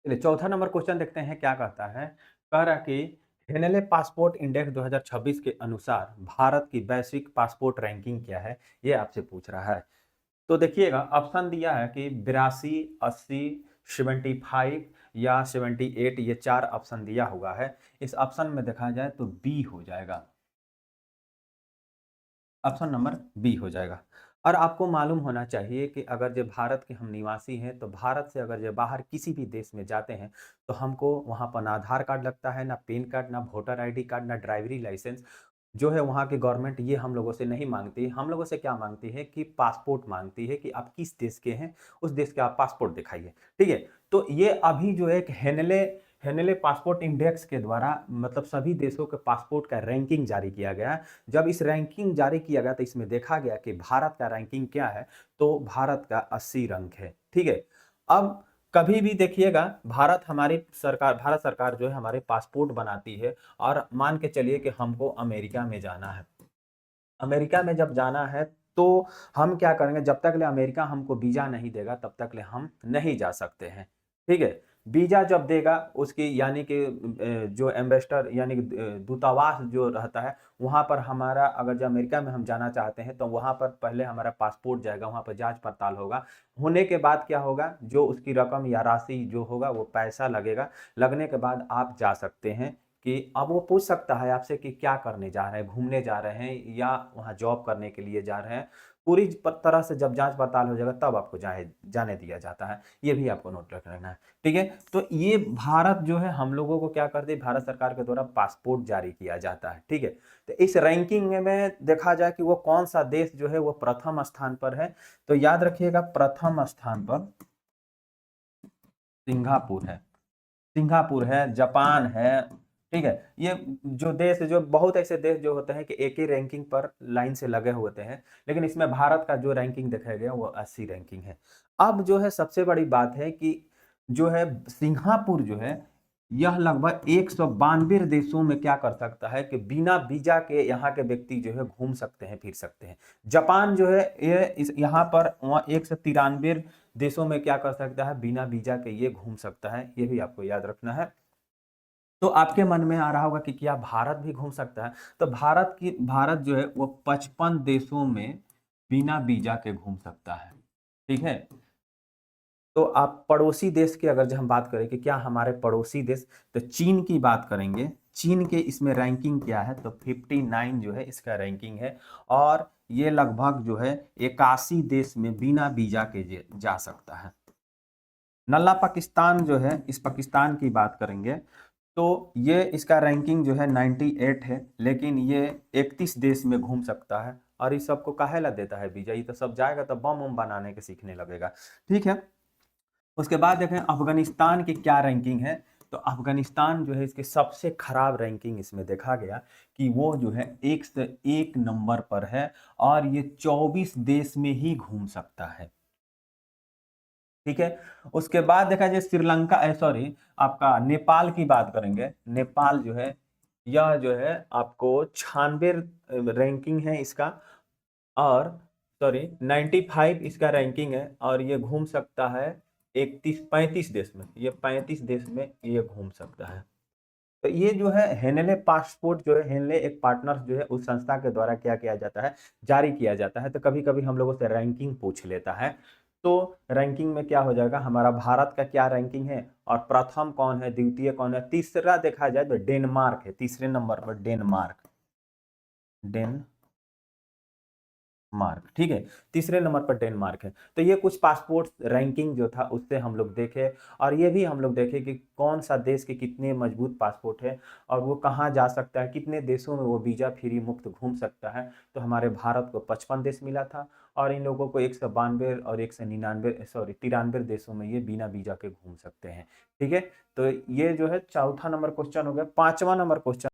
चलिए चौथा number question देखते हैं क्या कहता है। कह रहा कि हेनेले पासपोर्ट इंडेक्स 2026 के अनुसार भारत की वैश्विक पासपोर्ट रैंकिंग क्या है? ये आपसे पूछ रहा है। तो देखिएगा ऑप्शन दिया है कि 82, 80, 75 या 78, ये 4 ऑप्शन दिया हुआ है। इस ऑप्शन में देखा जाए तो बी हो जाएगा। ऑप्शन नंबर बी हो जाएगा। और आपको मालूम होना चाहिए कि अगर जो भारत के हम निवासी हैं, तो भारत से अगर जो बाहर किसी भी देश में जाते हैं, तो हमको वहाँ पर ना आधार कार्ड लगता है, ना पैन कार्ड, ना वोटर आईडी कार्ड, ना ड्राइवरी लाइसेंस। जो है वहाँ की गवर्नमेंट ये हम लोगों से नहीं माँगती। हम लोगों से क्या माँगती है कि पासपोर्ट माँगती है कि आप किस देश के हैं, उस देश का आप पासपोर्ट दिखाइए, ठीक है? तो ये अभी जो एक हेनले हेनले पासपोर्ट इंडेक्स के द्वारा मतलब सभी देशों के पासपोर्ट का रैंकिंग जारी किया गया है। जब इस रैंकिंग जारी किया गया तो इसमें देखा गया कि भारत का रैंकिंग क्या है, तो भारत का 80 रैंक है, ठीक है? अब कभी भी देखिएगा भारत सरकार जो है हमारे पासपोर्ट बनाती है और मान के चलिए कि हमको अमेरिका में जाना है। अमेरिका में जब जाना है तो हम क्या करेंगे, जब तक ले अमेरिका हमको वीज़ा नहीं देगा तब तक ले हम नहीं जा सकते हैं, ठीक है? वीज़ा जब देगा उसकी यानी कि जो एम्बेसडर यानी कि दूतावास जो रहता है, वहाँ पर हमारा अगर जो अमेरिका में हम जाना चाहते हैं तो वहाँ पर पहले हमारा पासपोर्ट जाएगा, वहाँ पर जाँच-पड़ताल होगा। होने के बाद क्या होगा, जो उसकी रकम या राशि जो होगा वो पैसा लगेगा, लगने के बाद आप जा सकते हैं। कि अब वो पूछ सकता है आपसे कि क्या करने जा रहे हैं, घूमने जा रहे हैं या वहाँ जॉब करने के लिए जा रहे हैं। पूरी तरह से जब जाँच-पड़ताल हो जाएगा तब आपको जाने दिया जाता है। ये भी आपको नोट रख लेना है, ठीक है? तो ये भारत जो है हम लोगों को क्या करती है, भारत सरकार के द्वारा पासपोर्ट जारी किया जाता है, ठीक है? तो इस रैंकिंग में देखा जाए कि वो कौन-सा देश जो है वो प्रथम स्थान पर है, तो याद रखिएगा प्रथम स्थान पर सिंगापुर है। सिंगापुर है, जापान है, ठीक है? ये जो देश जो बहुत ऐसे देश जो होते हैं कि एक ही रैंकिंग पर लाइन से लगे होते हैं, लेकिन इसमें भारत का जो रैंकिंग दिखाया गया वो 80 रैंकिंग है। अब जो है सबसे बड़ी बात है कि जो है सिंगापुर जो है, यह लगभग 192 देशों में क्या कर सकता है कि बिना वीज़ा के यहाँ के व्यक्ति जो है घूम सकते हैं, फिर सकते हैं। जापान जो है ये इस यहाँ पर वहाँ 193 देशों में क्या कर सकता है, बिना वीज़ा के ये घूम सकता है, ये भी आपको याद रखना है। तो आपके मन में आ रहा होगा कि क्या भारत भी घूम सकता है? तो भारत जो है वो 55 देशों में बिना वीज़ा के घूम सकता है, ठीक है? तो आप पड़ोसी देश की अगर जो हम बात करें कि क्या हमारे पड़ोसी देश, तो चीन की बात करेंगे। चीन के इसमें रैंकिंग क्या है, तो 59 जो है इसका रैंकिंग है और ये लगभग जो है 81 देश में बिना वीज़ा के जा सकता है। नल्ला पाकिस्तान जो है, इस पाकिस्तान की बात करेंगे, तो ये इसका रैंकिंग जो है 98 है, लेकिन ये 31 देश में घूम सकता है और इस सबको काहे ला देता है वीज़ा? ये तो सब जाएगा तो बम-वम बनाने के सीखने लगेगा, ठीक है? उसके बाद देखें अफ़गानिस्तान की क्या रैंकिंग है, तो अफ़गानिस्तान जो है इसकी सबसे खराब रैंकिंग इसमें देखा गया कि वो जो है 1 से 1 नंबर पर है और ये 24 देश में ही घूम सकता है। ठीक है? उसके बाद देखा जाए श्रीलंका सॉरी आपका नेपाल की बात करेंगे। नेपाल जो है, यह जो है आपको 96 रैंकिंग है इसका और सॉरी 95 इसका रैंकिंग है और ये घूम सकता है 35 देश में। ये 35 देश में ये घूम सकता है। तो ये जो है हेनले पासपोर्ट जो है हेनले एक पार्टनर जो है उस संस्था के द्वारा क्या किया जाता है, जारी किया जाता है। तो कभी-कभी हम लोगों से रैंकिंग पूछ लेता है। तो रैंकिंग में क्या हो जाएगा, हमारा भारत का क्या रैंकिंग है और प्रथम कौन है, द्वितीय कौन है, तीसरा देखा जाए तो डेनमार्क है, तीसरे नंबर पर डेनमार्क। डेन मार्क, ठीक है? तीसरे नंबर पर डेनमार्क है। तो ये कुछ पासपोर्ट रैंकिंग जो था उससे हम लोग देखे और ये भी हम लोग देखे कि कौन-सा देश के कितने मजबूत पासपोर्ट है और वो कहाँ जा सकता है, कितने देशों में वो वीज़ा फ्री मुक्त घूम सकता है। तो हमारे भारत को 55 देश मिला था और इन लोगों को 192 और 199 सॉरी 93 देशों में ये बिना वीज़ा के घूम सकते हैं, ठीक है? तो ये जो है चौथा नंबर क्वेश्चन हो गया। 5वां नंबर क्वेश्चन